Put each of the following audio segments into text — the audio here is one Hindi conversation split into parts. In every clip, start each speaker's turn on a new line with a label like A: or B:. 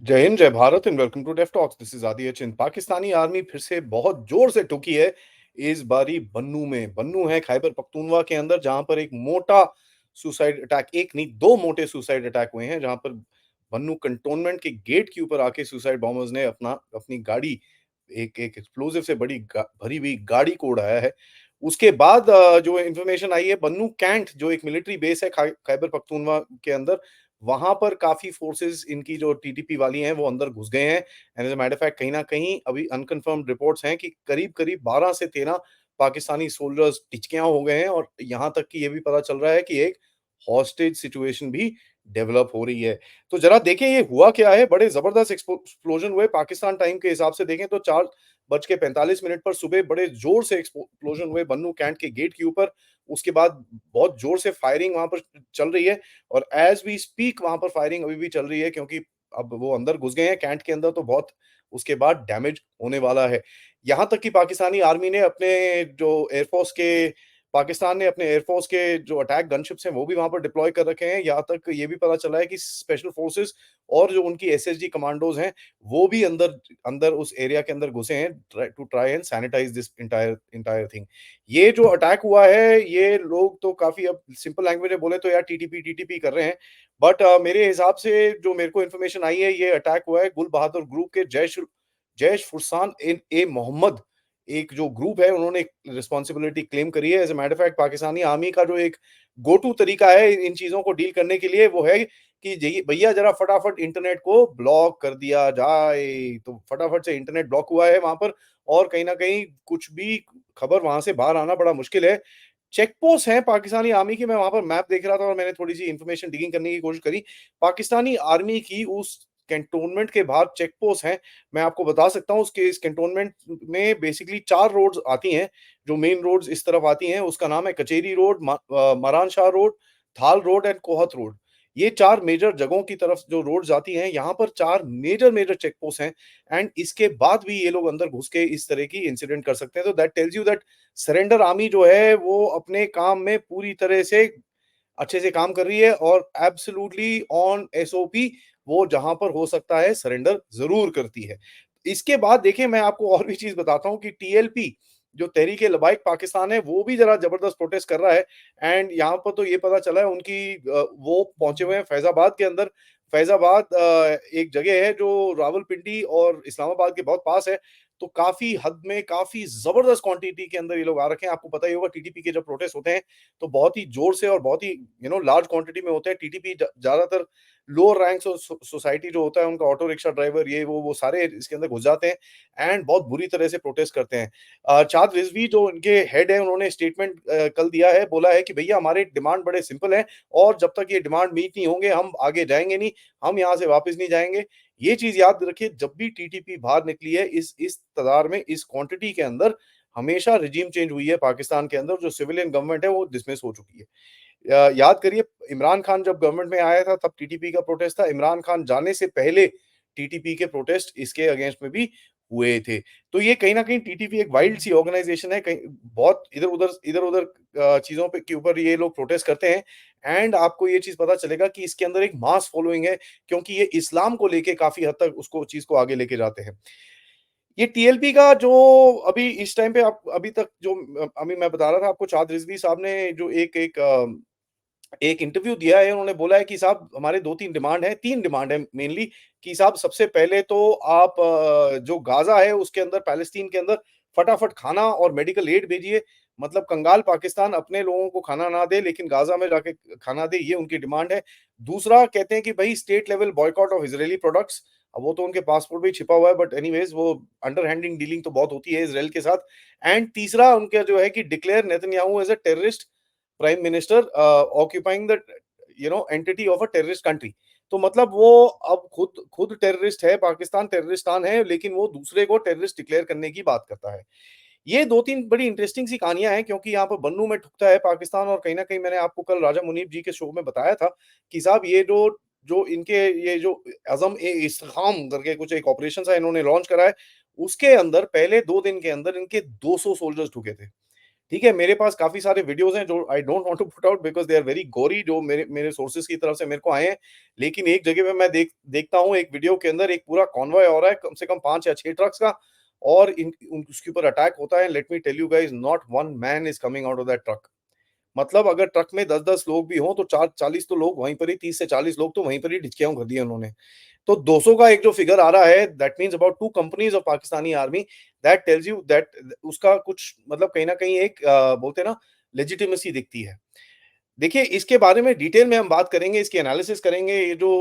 A: जय हिंद, जय Bharat and welcome to Def Talks. This is Aadi Achin. Pakistani army फिर से बहुत जोर से ठुकी है इस बारी बन्नू में। बन्नू है खैबर पख्तूनवा के अंदर, जहां पर एक मोटा सुसाइड अटैक, एक नहीं दो मोटे सुसाइड अटैक हुए हैं, जहां पर बन्नू कंटोनमेंट के गेट के ऊपर आके सुसाइड बॉम्बर्स ने अपनी गाड़ी, एक एक एक्सप्लोसिव से भरी हुई गाड़ी को उड़ाया है। उसके बाद जो इंफॉर्मेशन आई है, बन्नू कैंट जो एक मिलिट्री बेस है खैबर पख्तूनवा के अंदर, वहां पर काफी फोर्सेस इनकी जो टीटीपी वाली हैं वो अंदर घुस गए हैं। And as a matter fact, कहीं ना कहीं अभी अनकंफर्म्ड रिपोर्ट्स हैं कि करीब करीब 12 से 13 पाकिस्तानी सोल्जर्स टिचकियां हो गए हैं, और यहां तक कि ये भी पता चल रहा है कि एक हॉस्टेज सिचुएशन भी डेवलप हो रही है। तो जरा देखें ये हुआ क्या है। बड़े जबरदस्त एक्सप्लोजन हुए। पाकिस्तान टाइम के हिसाब से देखें तो 4:45 पर सुबह बड़े जोर से एक्सप्लोजन हुए बन्नू कैंट के गेट के ऊपर। उसके बाद बहुत जोर से फायरिंग वहां पर चल रही है, और एज वी स्पीक वहां पर फायरिंग अभी भी चल रही है, क्योंकि अब वो अंदर घुस गए हैं कैंट के अंदर, तो बहुत उसके बाद डैमेज होने वाला है। यहां तक कि पाकिस्तानी आर्मी ने अपने जो एयरफोर्स के पाकिस्तान ने अपने एयरफोर्स के जो अटैक गनशिप्स हैं वो भी वहां पर डिप्लॉय कर रखे हैं। यहाँ तक ये भी पता चला है कि स्पेशल फोर्सेस और जो उनकी एसएसजी कमांडोज हैं वो भी अंदर अंदर उस एरिया के अंदर घुसे हैं to try and sanitize this entire entire thing. ये जो अटैक हुआ है, ये लोग तो काफी, अब सिंपल लैंग्वेज में बोले तो यार टीटीपी टीटीपी कर रहे हैं, बट मेरे हिसाब से जो मेरे को इन्फॉर्मेशन आई है, ये अटैक हुआ है गुल बहादुर ग्रुप के जैश जैश फुरसान ए मोहम्मद, एक जो ग्रुप है, उन्होंने रिस्पॉन्सिबिलिटी क्लेम करी है। As a matter fact, Pakistani army का जो एक गो टू तरीका है इन चीजों को डील करने के लिए, वो है कि भैया जरा फटाफट इंटरनेट को ब्लॉक कर दिया जाए। तो फटाफट से इंटरनेट ब्लॉक हुआ है वहां पर, और कहीं ना कहीं कुछ भी खबर वहां से बाहर आना बड़ा मुश्किल है। चेक पोस्ट है पाकिस्तानी आर्मी की। मैं वहां पर मैप देख रहा था और मैंने थोड़ी सी इंफॉर्मेशन डिगिंग करने की कोशिश करी। पाकिस्तानी आर्मी की उस कैंटोनमेंट के बाहर चेक पोस्ट है। मैं आपको बता सकता हूँ, उसके इस कैंटोनमेंट में बेसिकली 4 रोड्स आती हैं। जो मेन रोड्स इस तरफ आती हैं उसका नाम है कचेरी रोड, मरान शाह रोड, थाल रोड एंड कोहत रोड। ये 4 मेजर जगहों की तरफ जो रोड्स आती हैं, यहाँ पर 4 मेजर मेजर चेक पोस्ट हैं। एंड इसके बाद भी ये लोग अंदर घुस के इस तरह की इंसिडेंट कर सकते हैं। तो that tells you that surrender army जो है वो अपने काम में पूरी तरह से अच्छे से काम कर रही है, और एब्सोल्युटली ऑन एसओपी वो जहां पर हो सकता है सरेंडर जरूर करती है। इसके बाद देखिए, मैं आपको और भी चीज बताता हूं कि टीएलपी जो तहरीक लबाइक पाकिस्तान है, वो भी जरा जबरदस्त प्रोटेस्ट कर रहा है। एंड यहाँ पर तो ये पता चला है उनकी वो पहुंचे हुए हैं फैजाबाद के अंदर। फैजाबाद एक जगह है जो रावलपिंडी और इस्लामाबाद के बहुत पास है। तो काफी हद में काफी जबरदस्त क्वांटिटी के अंदर ये लोग आ रखे हैं। आपको पता ही होगा, टीटीपी के जब प्रोटेस्ट होते हैं तो बहुत ही जोर से और बहुत ही लार्ज क्वांटिटी में होते हैं। टीटीपी ज्यादातर लोअर रैंक्स और सोसाइटी जो होता है उनका, ऑटो रिक्शा ड्राइवर, ये वो सारे इसके अंदर घुस जाते हैं एंड बहुत बुरी तरह से प्रोटेस्ट करते हैं। चाद रिजवी जो इनके हेड है, उन्होंने स्टेटमेंट कल दिया है, बोला है कि भैया हमारे डिमांड बड़े सिंपल हैं, और जब तक ये डिमांड मीट नहीं होंगे हम आगे जाएंगे नहीं, हम यहाँ से वापस नहीं जाएंगे। ये चीज याद रखिए, जब भी टीटीपी बाहर निकली है इस तादाद में, इस क्वांटिटी के अंदर, हमेशा रिजीम चेंज हुई है पाकिस्तान के अंदर। जो सिविलियन गवर्नमेंट है वो डिसमिस हो चुकी है। याद करिए, इमरान खान जब गवर्नमेंट में आया था तब टीटीपी का प्रोटेस्ट था। इमरान खान जाने से पहले टीटीपी के प्रोटेस्ट इसके अगेंस्ट में भी हुए थे। तो ये कहीं ना कहीं टीटीपी एक वाइल्ड सी ऑर्गेनाइजेशन है, कहीं बहुत इधर उधर चीजों पे के ऊपर ये लोग प्रोटेस्ट करते हैं। एंड आपको ये चीज पता चलेगा कि इसके अंदर एक मास फॉलोइंग है, क्योंकि ये इस्लाम को लेके काफी हद तक उसको चीज को आगे लेके जाते हैं। ये टीएलपी का जो अभी इस टाइम पे, आप अभी तक जो अभी मैं बता रहा था आपको, चाद रिजवी साहब ने जो एक इंटरव्यू दिया है, उन्होंने बोला है कि साहब हमारे दो तीन डिमांड है, तीन डिमांड है मेनली। कि साहब सबसे पहले तो आप जो गाजा है उसके अंदर, पैलेस्टीन के अंदर फटाफट खाना और मेडिकल एड भेजिए। मतलब कंगाल पाकिस्तान अपने लोगों को खाना ना दे लेकिन गाजा में जाके खाना दे, ये उनकी डिमांड है। दूसरा कहते हैं कि भाई state level boycott of Israeli products. अब वो तो उनके पासपोर्ट भी छिपा हुआ है, बट एनीवेज वो अंडर हैंडिंग डीलिंग तो बहुत होती है इसराइल के साथ। एंड तीसरा उनका जो है कि declare Netanyahu as a terrorist prime minister, occupying the entity of a terrorist country. तो मतलब वो अब खुद खुद टेररिस्ट है, पाकिस्तान टेररिस्तान है, लेकिन वो दूसरे को टेररिस्ट डिक्लेयर करने की बात करता है। ये दो तीन बड़ी इंटरेस्टिंग सी कहानियां हैं, क्योंकि यहाँ पर बन्नू में ठुकता है पाकिस्तान, और कहीं ना कहीं मैंने आपको कल राजा मुनीब जी के शो में बताया था कि साहब ये जो जो इनके ये जो अजम ए इस्तेकाम करके कुछ एक ऑपरेशन है इन्होंने लॉन्च करा है, उसके अंदर पहले 2 दिन के अंदर इनके 200 सोल्जर्स ठुके थे। ठीक है, मेरे पास काफ़ी सारे वीडियोज़ हैं जो I don't want to put out because they are very gory, जो मेरे मेरे सोर्सेज़ की तरफ से मेरे को आए हैं। लेकिन एक जगह पे मैं देखता हूँ एक वीडियो के अंदर एक पूरा कॉन्वॉय हो रहा है, कम से कम 5 या 6 ट्रक्स का, और इन उन उसके ऊपर अटैक होता है। Let me tell you guys, not one man is coming out of that truck. मतलब अगर ट्रक में 10-10 लोग भी हों तो 4 40 तो लोग वहीं पर ही, 30 से 40 लोग तो वहीं पर ही ढिचकियाँ कर दी उन्होंने। तो 200 का एक जो फिगर आ रहा है, that means about 2 companies of Pakistani army, that tells you that उसका कुछ मतलब कहीं न कहीं एक बोलते हैं ना, लेजिटिमेसी दिखती है। देखिए, इसके बारे में डिटेल में हम बात करेंगे, इसकी एनालिसिस करेंगे। ये जो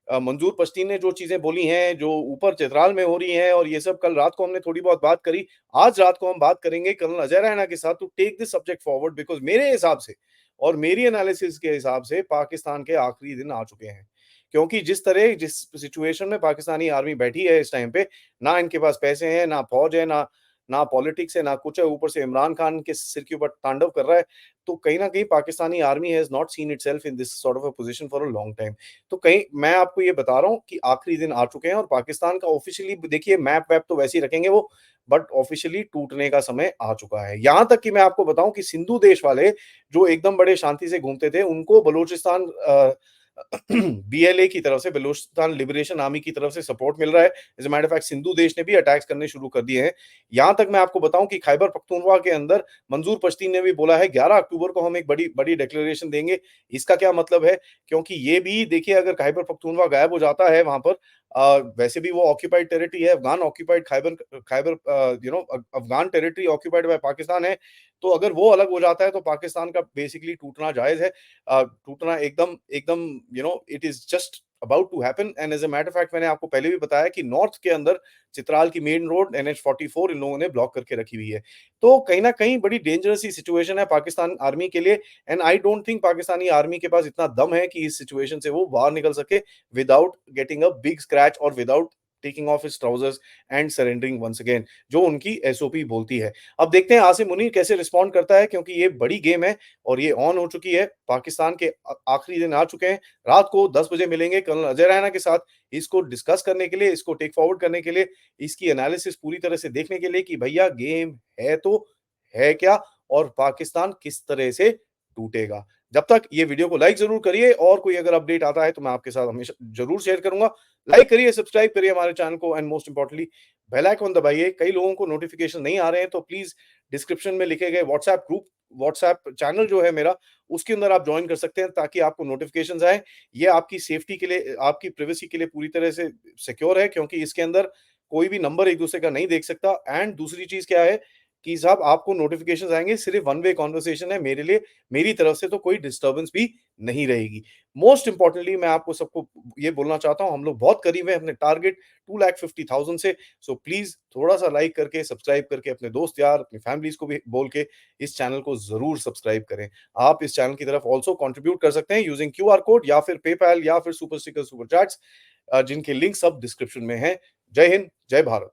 A: मंजूर पश्तीन ने जो चीज़ें बोली हैं, जो ऊपर चित्राल में हो रही हैं, और ये सब कल रात को हमने थोड़ी बहुत बात करी। आज रात को हम बात करेंगे कर्नल अजय रैना के साथ, to take this subject forward because मेरे हिसाब से और मेरी एनालिसिस के हिसाब से पाकिस्तान के आखिरी दिन आ चुके हैं। क्योंकि जिस सिचुएशन में पाकिस्तानी आर्मी बैठी है इस टाइम पे, ना इनके पास पैसे हैं, ना फ़ौज है, ना ना पॉलिटिक्स है, ना कुछ है, ऊपर से इमरान खान के सिर के ऊपर तांडव कर रहा है। तो कहीं न कहीं Pakistani army has not seen itself in this sort of a position for a long time. तो कहीं मैं आपको ये बता रहा हूँ कि आखिरी दिन आ चुके हैं, और पाकिस्तान का ऑफ़िशियली देखिए मैप-वैप तो वैसे ही रखेंगे वो, बट ऑफ़िशियली टूटने का समय आ चुका है। यहाँ तक कि मैं आपको बताऊँ कि सिंधु देश वाले, जो एकदम बड़े शांति से घूमते थे, उनको बलूचिस्तान बीएलए की तरफ से, बलूचिस्तान लिबरेशन आर्मी की तरफ से सपोर्ट मिल रहा है। As a matter of fact Sindhu देश ने भी अटैक्स करने शुरू कर दिए हैं। यहाँ तक मैं आपको बताऊँ कि खैबर पख्तूनख्वा के अंदर मंजूर पश्तीन ने भी बोला है 11 अक्टूबर को हम एक बड़ी बड़ी डिक्लेरेशन देंगे। इसका क्या मतलब है? क्योंकि ये भी देखिए, अगर खैबर पख्तूनख्वा गायब हो जाता है वहाँ पर, वैसे भी वो ऑक्यूपाइड टेरिटरी है, Afghan occupied Khyber Khyber Afghan territory occupied by Pakistan है। तो अगर वो अलग हो जाता है तो पाकिस्तान का बेसिकली टूटना जायज़ है। टूटना एकदम एकदम it is just about to happen. And as a matter of fact मैंने आपको पहले भी बताया कि नॉर्थ के अंदर चित्राल की मेन रोड एनएच 44 इन लोगों ने ब्लॉक करके रखी हुई है। तो कहीं न कहीं बड़ी डेंजरस सी सिचुएशन है पाकिस्तान आर्मी के लिए, and I don't think Pakistani army के पास इतना दम है कि इस सिचुएशन से वो बाहर निकल सके without getting a big scratch और without taking off his trousers and surrendering once again, जो उनकी एसओपी बोलती है। अब देखते हैं आसिम मुनीर कैसे रिस्पॉन्ड करता है, क्योंकि ये बड़ी गेम है और ये ऑन हो चुकी है। पाकिस्तान के आखिरी दिन आ चुके हैं। रात को 10 बजे मिलेंगे कर्नल अजय रैना के साथ, इसको डिस्कस करने के लिए, इसको टेक फॉरवर्ड करने के लिए, इसकी एनालिसिस पूरी तरह से देखने के लिए कि भैया गेम है तो है क्या, और पाकिस्तान किस तरह से टूटेगा। जब तक ये वीडियो को लाइक ज़रूर करिए, और कोई अगर अपडेट आता है तो मैं आपके साथ हमेशा ज़रूर शेयर करूँगा। लाइक करिए, सब्सक्राइब करिए हमारे चैनल को, and most importantly bell icon दबाइए। कई लोगों को नोटिफ़िकेशन नहीं आ रहे हैं, तो प्लीज़ डिस्क्रिप्शन में लिखे गए व्हाट्सएप चैनल जो है मेरा, उसके अंदर आप जॉइन कर सकते हैं ताकि आपको नोटिफ़िकेशंस आएँ। ये आपकी सेफ्टी के लिए, आपकी प्राइवेसी के लिए पूरी तरह से सिक्योर है, क्योंकि इसके अंदर कोई भी नंबर एक-दूसरे का नहीं देख सकता। एंड दूसरी चीज़ क्या है कि साहब, आपको नोटिफ़िकेशंस आएँगे, सिर्फ़ वन वे कन्वर्सेशन है मेरे लिए, मेरी तरफ से तो कोई डिस्टर्बेंस भी नहीं रहेगी। मोस्ट इम्पोर्टेंटली मैं आपको सबको ये बोलना चाहता हूँ, हम लोग बहुत करीब हैं अपने टारगेट 2,50,000 से। सो प्लीज़ थोड़ा-सा लाइक करके, सब्सक्राइब करके अपने दोस्त यार, अपनी फैमिलीज़ को भी बोल के इस चैनल को ज़रूर सब्सक्राइब करें। आप इस चैनल की तरफ ऑल्सो कंट्रीब्यूट कर सकते हैं यूजिंग क्यूआर कोड, या फिर पेपैल, या फिर सुपर स्टिकर, सुपर चैट्स, जिनके लिंक सब डिस्क्रिप्शन में हैं। जय हिंद, जय भारत।